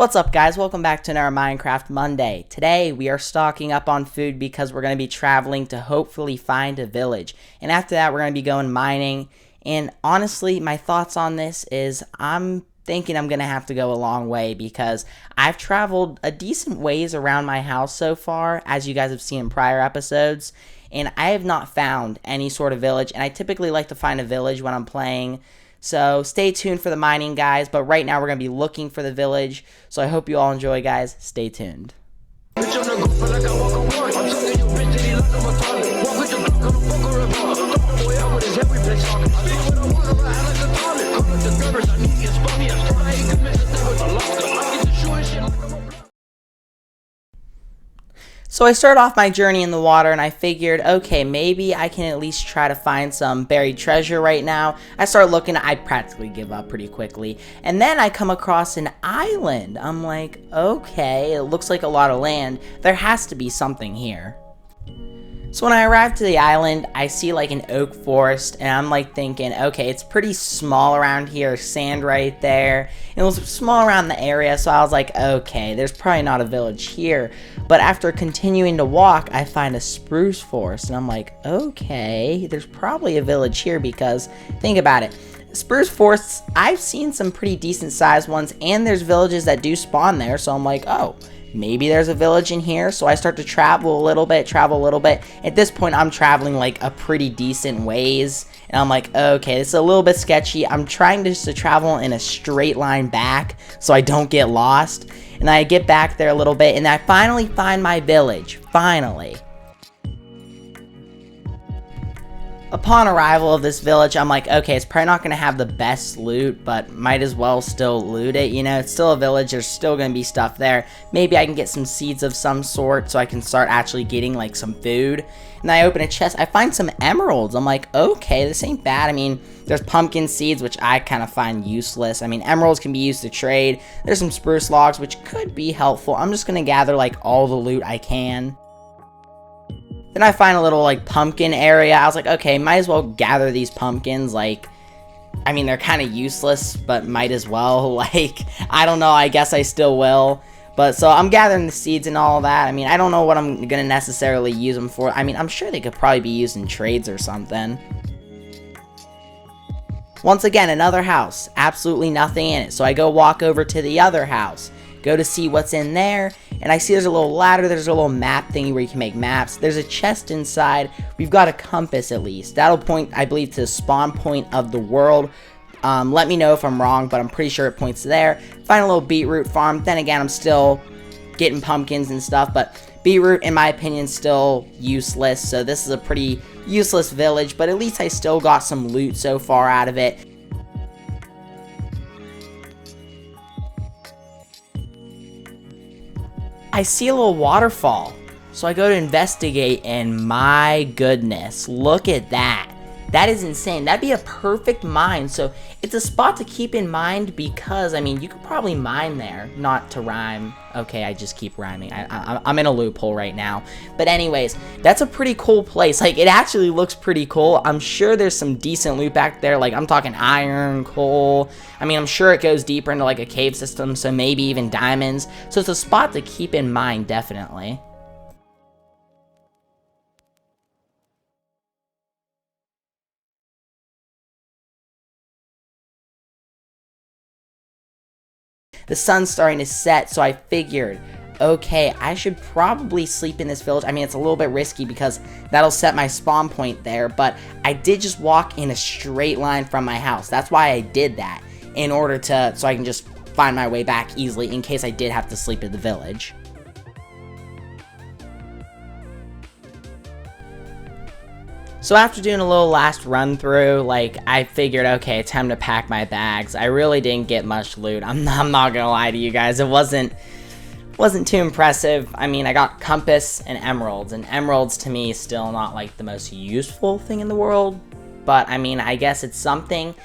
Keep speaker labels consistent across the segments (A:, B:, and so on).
A: What's up, guys? Welcome back to another Minecraft Monday. Today we are stocking up on food because we're going to be traveling to hopefully find a village, and after that we're going to be going mining. And honestly, my thoughts on this is I'm thinking I'm going to have to go a long way because I've traveled a decent ways around my house so far, as you guys have seen in prior episodes, and I have not found any sort of village. And I typically like to find a village when I'm playing. So stay tuned for the mining, guys, but right now we're going to be looking for the village, so I hope you all enjoy, guys. Stay tuned. So I started off my journey in the water and I figured, okay, maybe I can at least try to find some buried treasure right now. I started looking, I practically give up pretty quickly. And then I come across an island. I'm like, okay, it looks like a lot of land. There has to be something here. So when I arrived to the island, I see like an oak forest, and I'm like thinking, okay, it's pretty small around here, sand right there. It was small around the area, so I was like, okay, there's probably not a village here. But after continuing to walk, I find a spruce forest, and I'm like, okay, there's probably a village here because, think about it. Spruce forests, I've seen some pretty decent sized ones, and there's villages that do spawn there, so I'm like, oh, maybe there's a village in here. So I start to travel a little bit. At this point, I'm traveling like a pretty decent ways, and I'm like, okay, this is a little bit sketchy. I'm trying just to travel in a straight line back so I don't get lost. And I get back there a little bit, and I finally find my village. Finally. Upon arrival of this village, I'm like, okay, it's probably not going to have the best loot, but might as well still loot it, you know? It's still a village, there's still going to be stuff there. Maybe I can get some seeds of some sort so I can start actually getting, like, some food. And I open a chest, I find some emeralds. I'm like, okay, this ain't bad. I mean, there's pumpkin seeds, which I kind of find useless. I mean, emeralds can be used to trade. There's some spruce logs, which could be helpful. I'm just going to gather, like, all the loot I can. Then I find a little, like, pumpkin area. I was like, okay, might as well gather these pumpkins. Like, I mean, they're kind of useless, but might as well. Like, I don't know. I guess I still will. But, so I'm gathering the seeds and all that. I mean, I don't know what I'm going to necessarily use them for. I mean, I'm sure they could probably be used in trades or something. Once again, another house. Absolutely nothing in it. So I go walk over to the other house. Go to see what's in there, and I see there's a little ladder, there's a little map thingy where you can make maps, there's a chest inside, we've got a compass at least, that'll point, I believe, to the spawn point of the world. Let me know if I'm wrong, but I'm pretty sure it points there. Find a little beetroot farm, then again, I'm still getting pumpkins and stuff, but beetroot, in my opinion, still useless, so this is a pretty useless village, but at least I still got some loot so far out of it. I see a little waterfall, so I go to investigate, and my goodness, look at that. That is insane. That'd be a perfect mine, so it's a spot to keep in mind because, I mean, you could probably mine there, not to rhyme. Okay, I just keep rhyming. I'm in a loophole right now. But anyways, that's a pretty cool place. Like, it actually looks pretty cool. I'm sure there's some decent loot back there. Like, I'm talking iron, coal. I mean, I'm sure it goes deeper into, like, a cave system, so maybe even diamonds. So it's a spot to keep in mind, definitely. The sun's starting to set, so I figured, okay, I should probably sleep in this village. I mean, it's a little bit risky because that'll set my spawn point there, but I did just walk in a straight line from my house. That's why I did that, in order to, so I can just find my way back easily in case I did have to sleep at the village. So after doing a little last run through, like, I figured, okay, time to pack my bags. I really didn't get much loot. I'm not gonna lie to you guys. It wasn't too impressive. I mean, I got compass and emeralds to me is still not like the most useful thing in the world, but I mean, I guess it's something.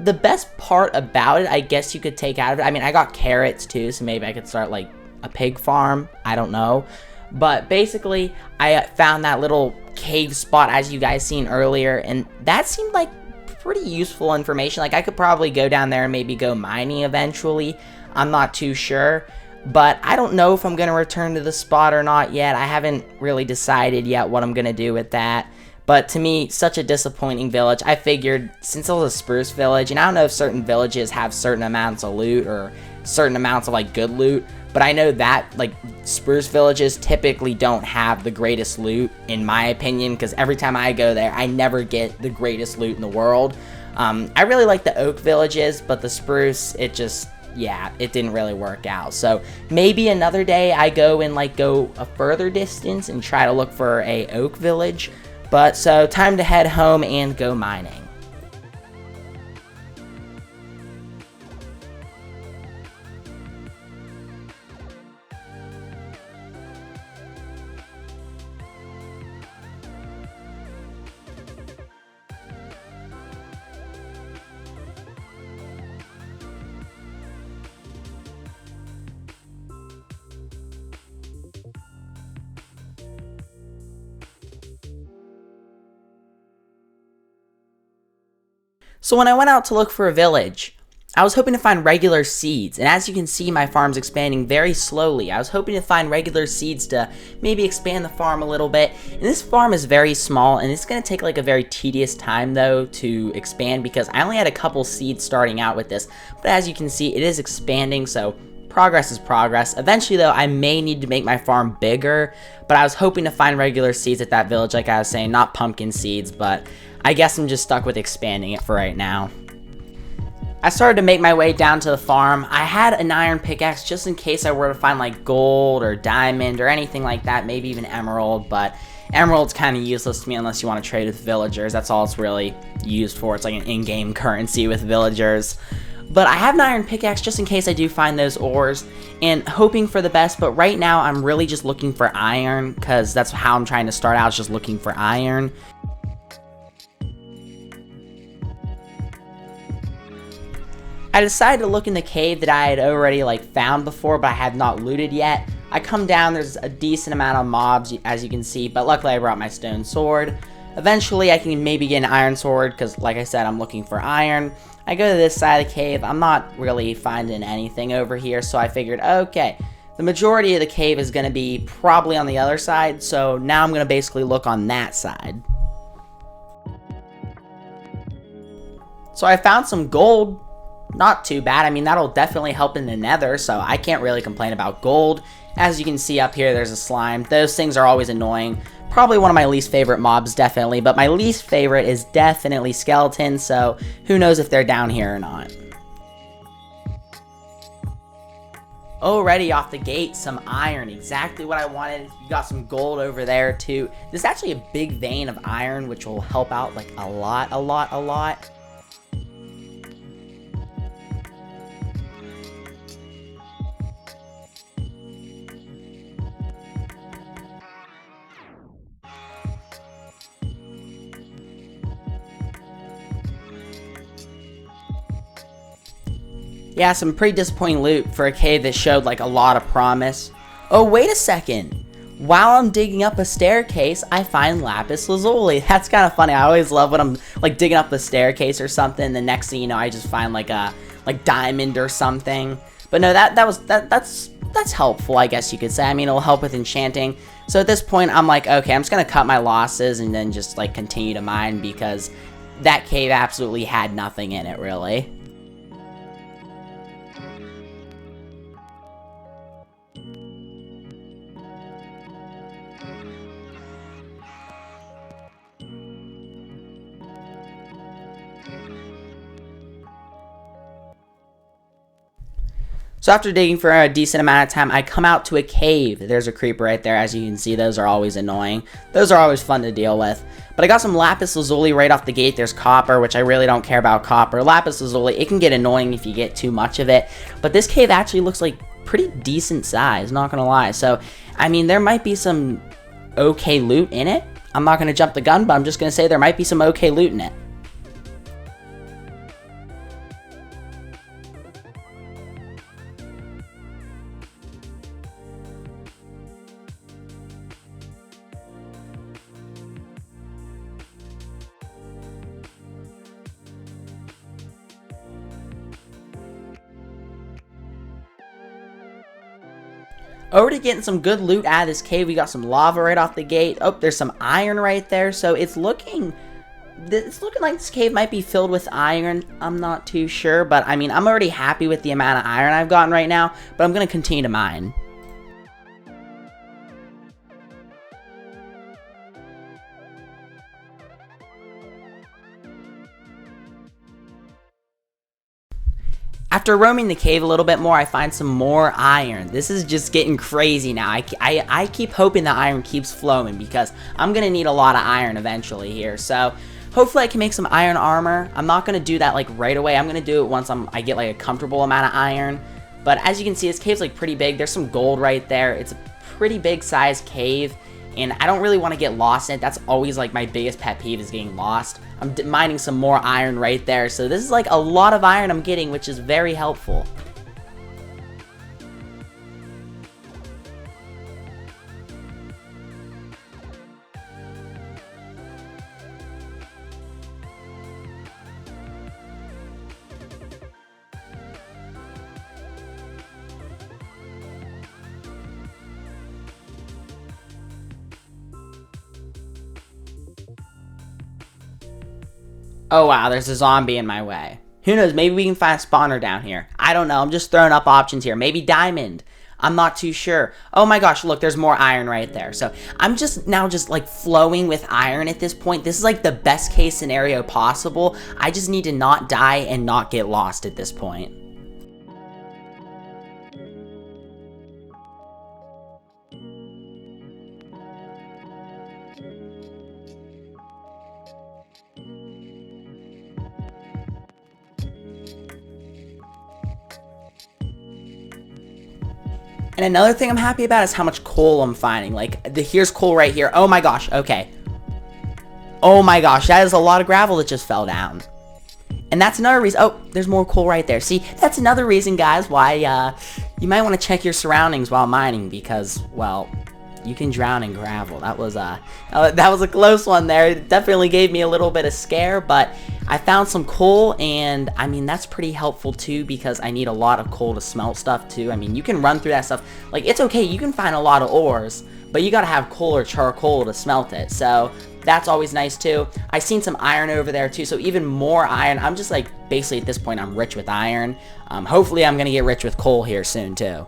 A: The best part about it, I guess you could take out of it, I mean, I got carrots too, so maybe I could start like a pig farm. I don't know. But basically, I found that little cave spot as you guys seen earlier, and that seemed like pretty useful information. Like, I could probably go down there and maybe go mining eventually. I'm not too sure. But I don't know if I'm going to return to the spot or not yet. I haven't really decided yet what I'm going to do with that. But to me, such a disappointing village. I figured since it was a spruce village, and I don't know if certain villages have certain amounts of loot or certain amounts of like good loot, but I know that like spruce villages typically don't have the greatest loot in my opinion, because every time I go there, I never get the greatest loot in the world. I really like the oak villages, but the spruce, it just, yeah, it didn't really work out. So maybe another day I go and like go a further distance and try to look for a oak village. But so time to head home and go mining. So when I went out to look for a village, I was hoping to find regular seeds, and as you can see, my farm's expanding very slowly. I was hoping to find regular seeds to maybe expand the farm a little bit, and this farm is very small, and it's going to take like a very tedious time though to expand because I only had a couple seeds starting out with this, but as you can see, it is expanding, so progress is progress. Eventually though, I may need to make my farm bigger, but I was hoping to find regular seeds at that village, like I was saying, not pumpkin seeds, but I guess I'm just stuck with expanding it for right now. I started to make my way down to the farm. I had an iron pickaxe just in case I were to find like gold or diamond or anything like that, maybe even emerald, but emerald's kind of useless to me unless you want to trade with villagers. That's all it's really used for. It's like an in-game currency with villagers. But I have an iron pickaxe just in case I do find those ores and hoping for the best, but right now I'm really just looking for iron because that's how I'm trying to start out, is just looking for iron. I decided to look in the cave that I had already like found before, but I had not looted yet. I come down, there's a decent amount of mobs, as you can see, but luckily I brought my stone sword. Eventually I can maybe get an iron sword, because like I said, I'm looking for iron. I go to this side of the cave, I'm not really finding anything over here, so I figured, okay, the majority of the cave is going to be probably on the other side, so now I'm going to basically look on that side. So I found some gold. Not too bad. I mean, that'll definitely help in the nether, so I can't really complain about gold. As you can see up here, there's a slime. Those things are always annoying. Probably one of my least favorite mobs, definitely, but my least favorite is definitely skeletons, so who knows if they're down here or not. Already off the gate, some iron, exactly what I wanted. You got some gold over there too. There's actually a big vein of iron, which will help out like a lot. Yeah, some pretty disappointing loot for a cave that showed like a lot of promise. Oh, wait a second. While I'm digging up a staircase, I find lapis lazuli. That's kind of funny. I always love when I'm like digging up the staircase or something. The next thing you know, I just find like a diamond or something. But no, that's helpful, I guess you could say. I mean, it'll help with enchanting. So at this point, I'm like, okay, I'm just gonna cut my losses and then just like continue to mine because that cave absolutely had nothing in it, really. So after digging for a decent amount of time, I come out to a cave. There's a creeper right there. As you can see, those are always annoying. Those are always fun to deal with. But I got some lapis lazuli right off the gate. There's copper, which I really don't care about copper. Lapis lazuli, it can get annoying if you get too much of it. But this cave actually looks like pretty decent size, not gonna lie. So, I mean, there might be some okay loot in it. I'm not gonna jump the gun, but I'm just gonna say there might be some okay loot in it. Already getting some good loot out of this cave. We got some lava right off the gate. Oh, there's some iron right there. So it's looking like this cave might be filled with iron. I'm not too sure, but I mean, I'm already happy with the amount of iron I've gotten right now, but I'm going to continue to mine. After roaming the cave a little bit more, I find some more iron. This is just getting crazy now. I keep hoping the iron keeps flowing because I'm going to need a lot of iron eventually here. So hopefully I can make some iron armor. I'm not going to do that like right away. I'm going to do it once I get like a comfortable amount of iron. But as you can see, this cave's like pretty big. There's some gold right there. It's a pretty big sized cave. And I don't really want to get lost in it. That's always like my biggest pet peeve is getting lost. I'm mining some more iron right there. So this is like a lot of iron I'm getting, which is very helpful. Oh wow, there's a zombie in my way. Who knows, maybe we can find a spawner down here. I don't know, I'm just throwing up options here. Maybe diamond. I'm not too sure. Oh my gosh, look, there's more iron right there. So I'm just like flowing with iron at this point. This is like the best case scenario possible. I just need to not die and not get lost at this point. And another thing I'm happy about is how much coal I'm finding. Like, here's coal right here. Oh my gosh, okay. Oh my gosh, that is a lot of gravel that just fell down. And that's another reason. Oh, there's more coal right there. See, that's another reason, guys, why you might want to check your surroundings while mining because, well, you can drown in gravel. That was a close one there. It definitely gave me a little bit of scare, but I found some coal, and I mean, that's pretty helpful too because I need a lot of coal to smelt stuff too. I mean, you can run through that stuff. Like, it's okay, you can find a lot of ores, but you gotta have coal or charcoal to smelt it. So that's always nice too. I seen some iron over there too, so even more iron. I'm just like, basically at this point, I'm rich with iron. Hopefully I'm gonna get rich with coal here soon too.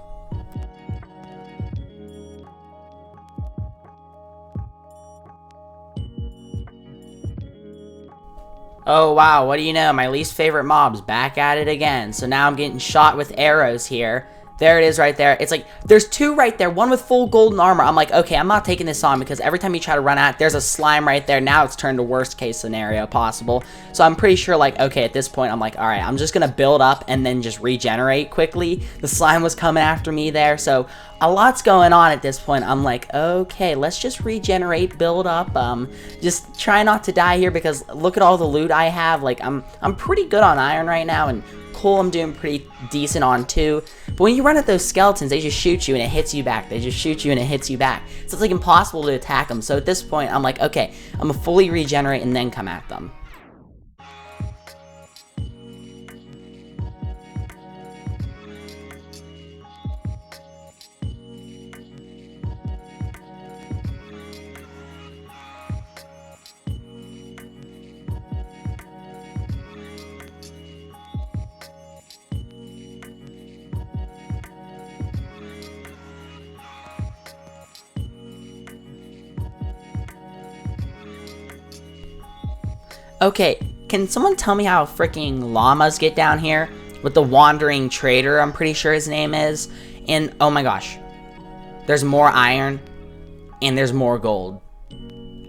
A: Oh wow, what do you know, my least favorite mob's back at it again. So now I'm getting shot with arrows here. There it is right there. It's like, there's two right there, one with full golden armor. I'm like, okay, I'm not taking this on because every time you try to run out, there's a slime right there. Now it's turned to worst case scenario possible. So I'm pretty sure like, okay, at this point, I'm like, all right, I'm just gonna build up and then just regenerate quickly. The slime was coming after me there. So a lot's going on at this point. I'm like, okay, let's just regenerate, build up, just try not to die here because look at all the loot I have. Like, I'm pretty good on iron right now, and coal I'm doing pretty decent on too. But when you run at those skeletons, they just shoot you and it hits you back. They just shoot you and it hits you back. So it's like impossible to attack them. So at this point, I'm like, okay, I'm gonna fully regenerate and then come at them. Okay, can someone tell me how freaking llamas get down here? With the wandering trader, I'm pretty sure his name is. And oh my gosh, there's more iron and there's more gold.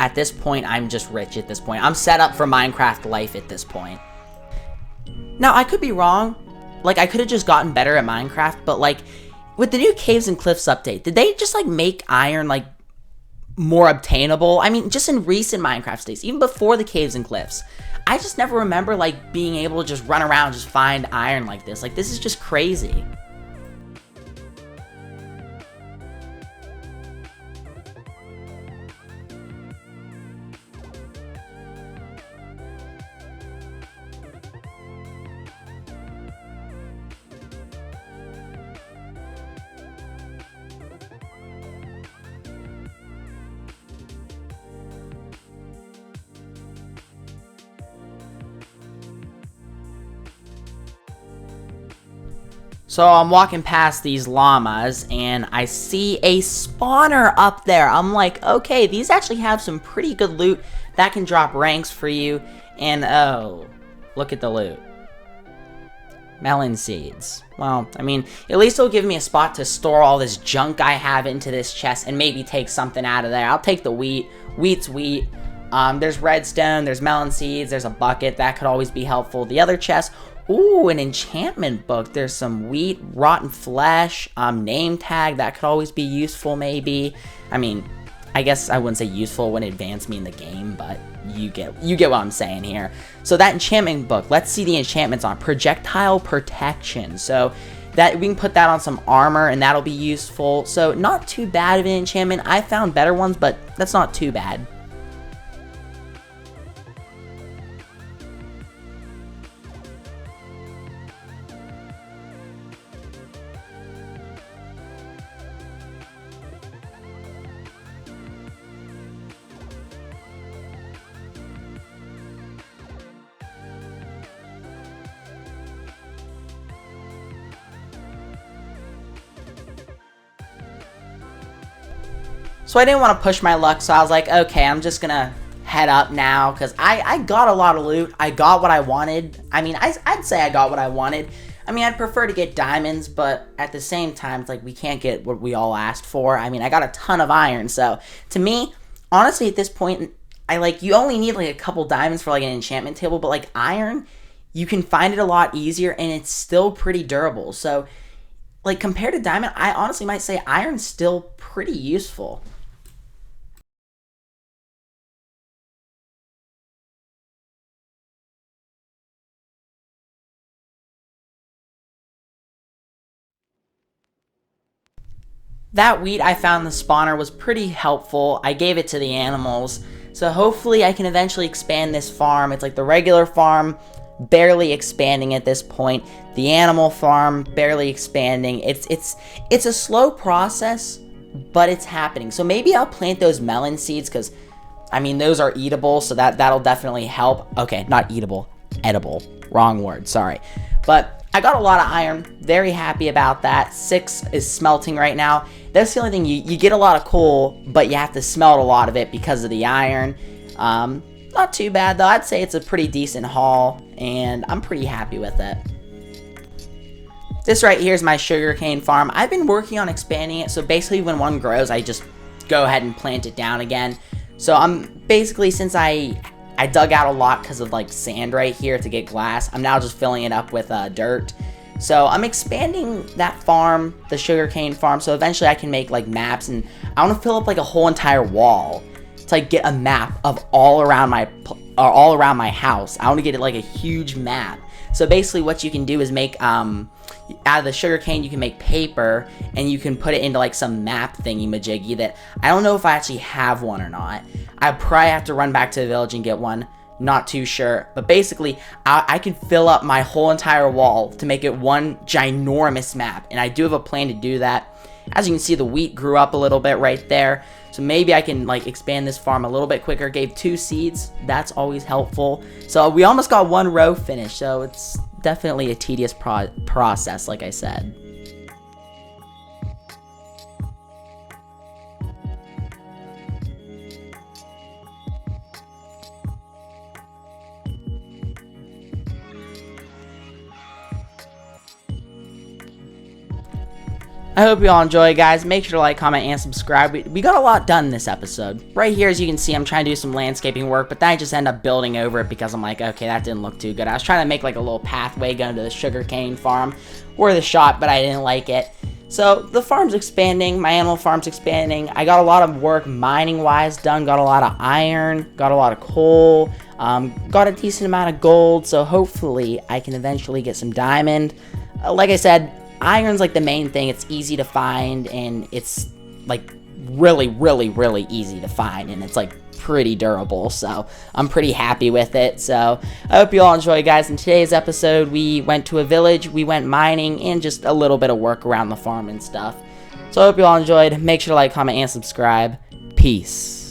A: At this point, I'm just rich at this point. I'm set up for Minecraft life at this point. Now, I could be wrong. Like, I could have just gotten better at Minecraft, but like, with the new Caves and Cliffs update, did they just like make iron like more obtainable? I mean, just in recent Minecraft days, even before the Caves and Cliffs, I just never remember like being able to just run around and just find iron like this. Like, this is just crazy. So I'm walking past these llamas and I see a spawner up there. I'm like, okay, these actually have some pretty good loot that can drop ranks for you. And oh, look at the loot. Melon seeds. Well, I mean, at least it'll give me a spot to store all this junk I have into this chest and maybe take something out of there. I'll take the wheat. Wheat's wheat. There's redstone, there's melon seeds, there's a bucket. That could always be helpful. The other chest, ooh, an enchantment book. There's some wheat, rotten flesh, name tag. That could always be useful maybe. I mean, I guess I wouldn't say useful when it advanced me in the game, but you get what I'm saying here. So that enchantment book, let's see the enchantments on. Projectile protection. So that we can put that on some armor and that'll be useful. So not too bad of an enchantment. I found better ones, but that's not too bad. So I didn't want to push my luck, so I was like, okay, I'm just gonna head up now, because I got a lot of loot. I got what I wanted. I mean, I'd say I got what I wanted. I mean, I'd prefer to get diamonds, but at the same time, it's like we can't get what we all asked for. I mean, I got a ton of iron, so to me, honestly, at this point, you only need like a couple diamonds for like an enchantment table, but like iron, you can find it a lot easier, and it's still pretty durable. So, like, compared to diamond, I honestly might say iron's still pretty useful. That wheat I found in the spawner was pretty helpful. I gave it to the animals. So hopefully I can eventually expand this farm. It's like the regular farm, barely expanding at this point. The animal farm, barely expanding. It's a slow process, but it's happening. So maybe I'll plant those melon seeds, because I mean, those are eatable, so that'll definitely help. Okay, not eatable, edible. Wrong word, sorry. But I got a lot of iron, very happy about that. 6 is smelting right now. That's the only thing, you get a lot of coal, but you have to smelt a lot of it because of the iron. Not too bad though, I'd say it's a pretty decent haul, and I'm pretty happy with it. This right here is my sugarcane farm. I've been working on expanding it, so basically when one grows, I just go ahead and plant it down again. So I'm basically, since I dug out a lot because of like sand right here to get glass, I'm now just filling it up with dirt. So I'm expanding that farm, the sugarcane farm, so eventually I can make like maps, and I want to fill up like a whole entire wall to like get a map of all around my house. I want to get it like a huge map. So basically what you can do is make out of the sugarcane you can make paper, and you can put it into like some map thingy majiggy that I don't know if I actually have one or not. I probably have to run back to the village and get one. Not too sure, but basically I can fill up my whole entire wall to make it one ginormous map, and I do have a plan to do that. As you can see, the wheat grew up a little bit right there, so maybe I can like expand this farm a little bit quicker. Gave 2 seeds, that's always helpful. So we almost got 1 row finished, so it's definitely a tedious process, like I said. I hope you all enjoy, guys. Make sure to like, comment, and subscribe. We got a lot done this episode. Right here, as you can see, I'm trying to do some landscaping work, but then I just end up building over it because I'm like, okay, that didn't look too good. I was trying to make like a little pathway going to the sugarcane farm, worth a shot, but I didn't like it. So the farm's expanding, my animal farm's expanding. I got a lot of work mining-wise done, got a lot of iron, got a lot of coal, got a decent amount of gold, so hopefully I can eventually get some diamond. Like I said, iron's like the main thing. It's easy to find, and it's like really easy to find, and it's like pretty durable, so I'm pretty happy with it. So I hope you all enjoy, guys. In today's episode, we went to a village, we went mining, and just a little bit of work around the farm and stuff. So I hope you all enjoyed. Make sure to like, comment, and subscribe. Peace.